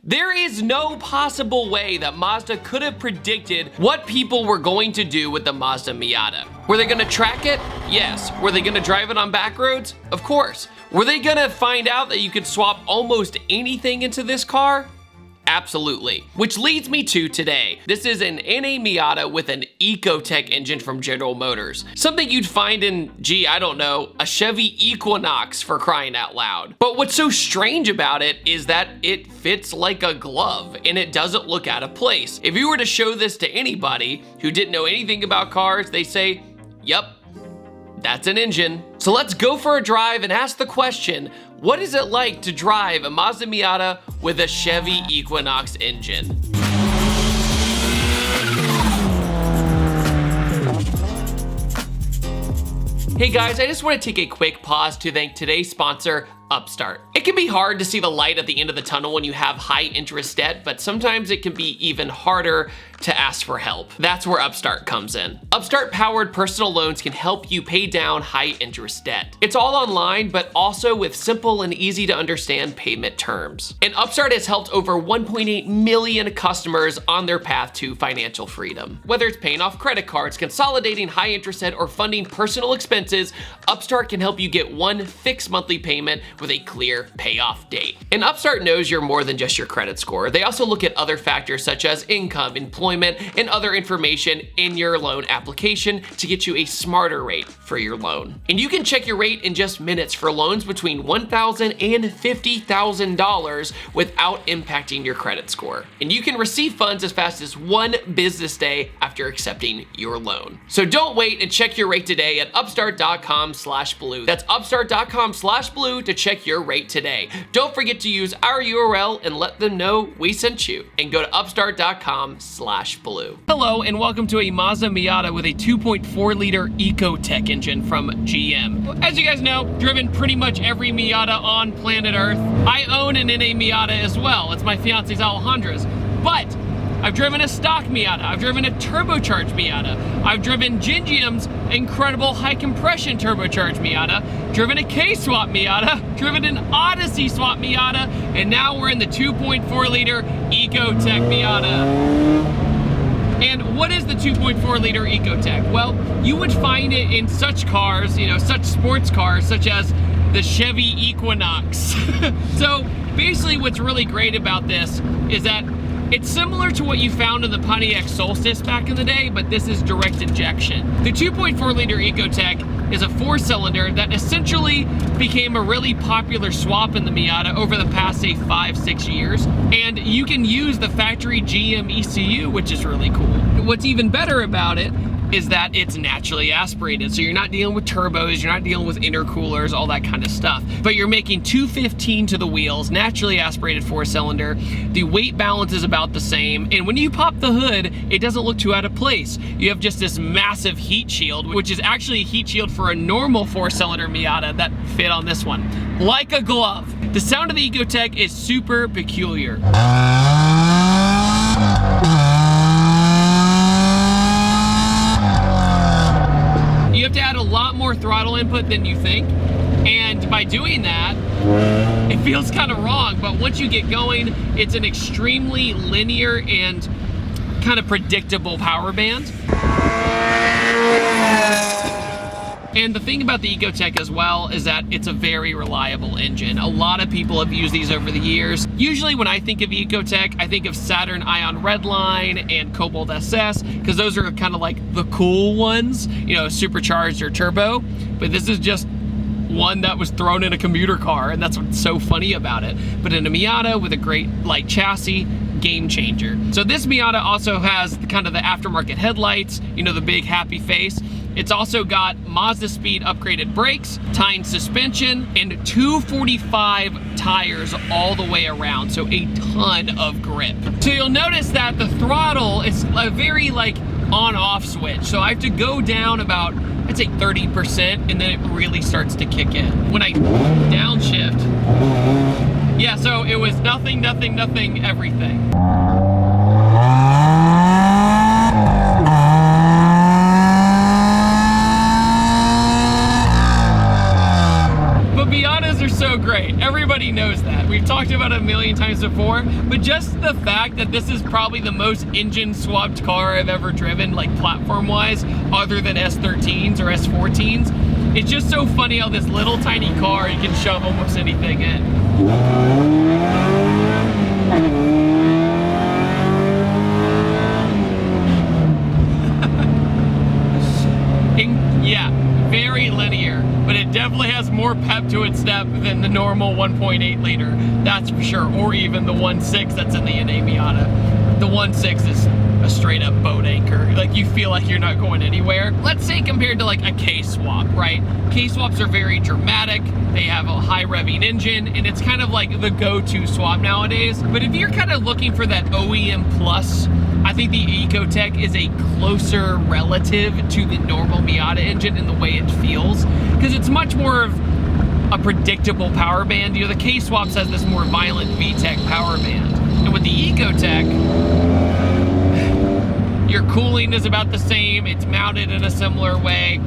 There is no possible way that Mazda could have predicted what people were going to do with the Mazda Miata. Were they gonna track it? Yes. Were they gonna drive it on back roads? Of course. Were they gonna find out that you could swap almost anything into this car? Absolutely. Which leads me to today. This is an NA Miata with an Ecotec engine from General Motors. Something you'd find in, gee, I don't know, a Chevy Equinox, for crying out loud. But what's so strange about it is that it fits like a glove and it doesn't look out of place. If you were to show this to anybody who didn't know anything about cars, they say, yep, that's an engine. So let's go for a drive and ask the question, what is it like to drive a Mazda Miata with a Chevy Equinox engine? Hey guys, I just want to take a quick pause to thank today's sponsor, Upstart. It can be hard to see the light at the end of the tunnel when you have high interest debt, but sometimes it can be even harder to ask for help. That's where Upstart comes in. Upstart powered personal loans can help you pay down high interest debt. It's all online, but also with simple and easy to understand payment terms. And Upstart has helped over 1.8 million customers on their path to financial freedom. Whether it's paying off credit cards, consolidating high interest debt, or funding personal expenses, Upstart can help you get one fixed monthly payment with a clear payoff date. And Upstart knows you're more than just your credit score. They also look at other factors such as income, employment, and other information in your loan application to get you a smarter rate for your loan. And you can check your rate in just minutes for loans between $1,000 and $50,000 without impacting your credit score. And you can receive funds as fast as 1 business day after accepting your loan. So don't wait and check your rate today at upstart.com/blue. That's upstart.com/blue to check your rate today. Don't forget to use our URL and let them know we sent you, and go to upstart.com/blue. Hello and welcome to a Mazda Miata with a 2.4 liter Ecotec engine from GM. As you guys know, driven pretty much every Miata on planet Earth. I own an NA Miata as well. It's my fiance's Alejandra's, but I've driven a stock Miata, I've driven a turbocharged Miata, I've driven Gingium's incredible high compression turbocharged Miata, driven a K-swap Miata, driven an Odyssey swap Miata, and now we're in the 2.4 liter Ecotec Miata. And what is the 2.4 liter Ecotec? Well, you would find it in such cars, you know, such sports cars such as the Chevy Equinox. So basically what's really great about this is that it's similar to what you found in the Pontiac Solstice back in the day, but this is direct injection. The 2.4 liter Ecotec is a 4-cylinder that essentially became a really popular swap in the Miata over the past, say, 5-6 years. And you can use the factory GM ECU, which is really cool. What's even better about it is that it's naturally aspirated. So you're not dealing with turbos, you're not dealing with intercoolers, all that kind of stuff. But you're making 215 to the wheels, naturally aspirated 4-cylinder. The weight balance is about the same. And when you pop the hood, it doesn't look too out of place. You have just this massive heat shield, which is actually a heat shield for a normal 4-cylinder Miata that fit on this one. Like a glove. The sound of the Ecotec is super peculiar. You have to add a lot more throttle input than you think, and by doing that, it feels kind of wrong, but once you get going, it's an extremely linear and kind of predictable power band. And the thing about the Ecotec as well is that it's a very reliable engine. A lot of people have used these over the years. Usually when I think of Ecotec, I think of Saturn Ion Redline and Cobalt SS, because those are kind of like the cool ones, you know, supercharged or turbo. But this is just one that was thrown in a commuter car, and that's what's so funny about it. But in a Miata with a great light chassis, game changer. So this Miata also has kind of the aftermarket headlights, you know, the big happy face. It's also got Mazda Speed upgraded brakes, Tyne suspension, and 245 tires all the way around, so a ton of grip. So you'll notice that the throttle is a very like on-off switch. So I have to go down about, I'd say 30%, and then it really starts to kick in. When I downshift, yeah, so it was nothing, nothing, nothing, everything. Miatas are so great. Everybody knows that. We've talked about them million times before, but just the fact that this is probably the most engine swapped car I've ever driven, like platform wise, other than S13s or S14s. It's just so funny how this little tiny car, you can shove almost anything in. Yeah, very linear, but it definitely has more pep to its step than the normal 1.8 liter, that's for sure, or even the 1.6 that's in the NA Miata. The 1.6 is a straight up boat anchor. Like, you feel like you're not going anywhere. Let's say compared to like a K-swap, right? K-swaps are very dramatic. They have a high revving engine, and it's kind of like the go-to swap nowadays. But if you're kind of looking for that OEM plus, I think the Ecotec is a closer relative to the normal Miata engine in the way it feels, because it's much more of a predictable power band. You know, the K-swaps has this more violent VTEC power band. And with the Ecotec, your cooling is about the same. It's mounted in a similar way.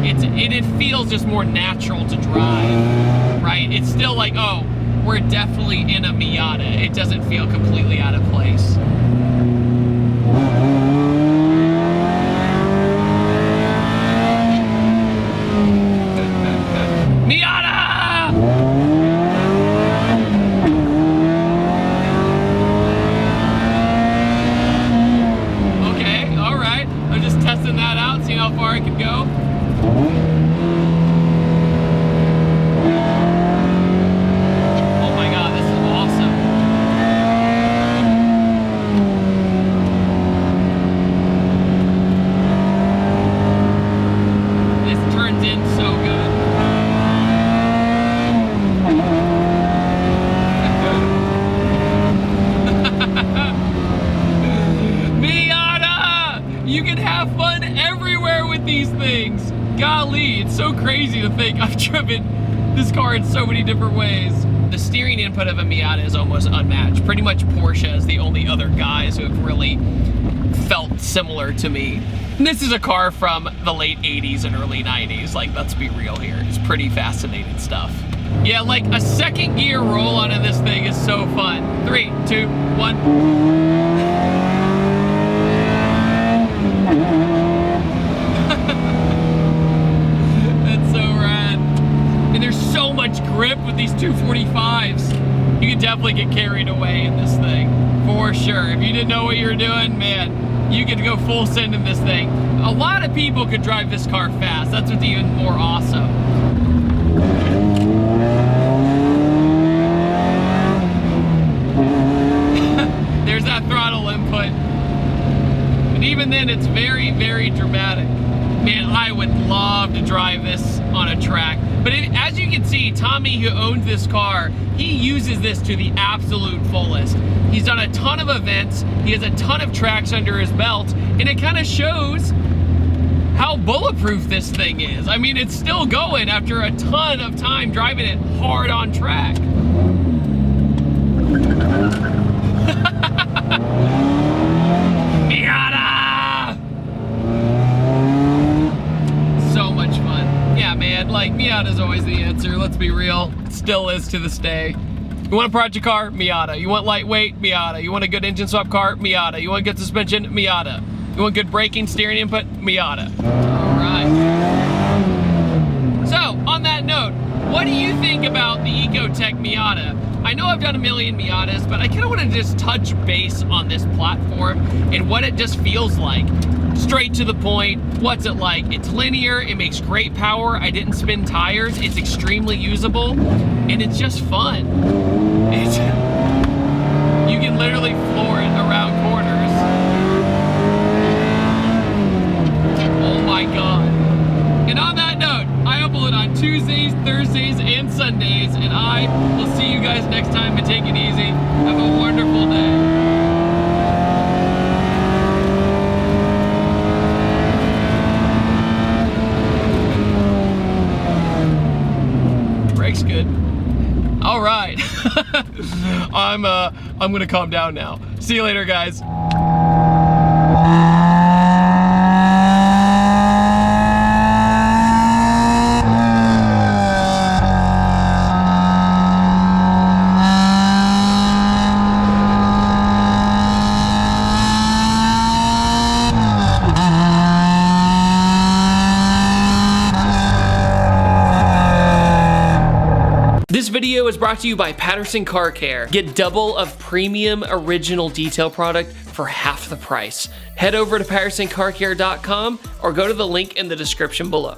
It feels just more natural to drive, right? It's still like, oh, we're definitely in a Miata. It doesn't feel completely out of place. How far I can go. Oh my god, this is awesome. This turns in so good. Miata! You can have fun everywhere with these things. Golly, it's so crazy to think I've driven this car in so many different ways. The steering input of a Miata is almost unmatched. Pretty much Porsche is the only other guys who have really felt similar to me. And this is a car from the late 80s and early 90s. Like, let's be real here. It's pretty fascinating stuff. Yeah, like a second gear roll on in this thing is so fun. 3, 2, 1. So much grip with these 245s. You can definitely get carried away in this thing, for sure. If you didn't know what you were doing, man, you could go full send in this thing. A lot of people could drive this car fast. That's what's even more awesome. There's that throttle input. But even then, it's very, very dramatic. Man, I would love to drive this on a track. But as you can see, Tommy, who owns this car, he uses this to the absolute fullest. He's done a ton of events, he has a ton of tracks under his belt, and it kind of shows how bulletproof this thing is. I mean, it's still going after a ton of time driving it hard on track. Miata! So much fun. Yeah, man, like, Miata's always the answer, let's be real. It still is to this day. You want a project car? Miata. You want lightweight? Miata. You want a good engine swap car? Miata. You want good suspension? Miata. You want good braking, steering input? Miata. All right. So, on that note, what do you think about the Ecotec Miata? I know I've done a million Miatas, but I kind of want to just touch base on this platform and what it just feels like. Straight to the point. What's it like? It's linear, it makes great power, I didn't spin tires, it's extremely usable, and it's just fun. You can literally floor it around corners. Oh my god. And on that note, I upload on Tuesdays, Thursdays, and Sundays, and I will see you guys next time, and take it easy. Have a wonderful day. Good. All right. I'm gonna calm down now. See you later, guys. This video is brought to you by Patterson Car Care. Get double of premium original detail product for half the price. Head over to PattersonCarCare.com or go to the link in the description below.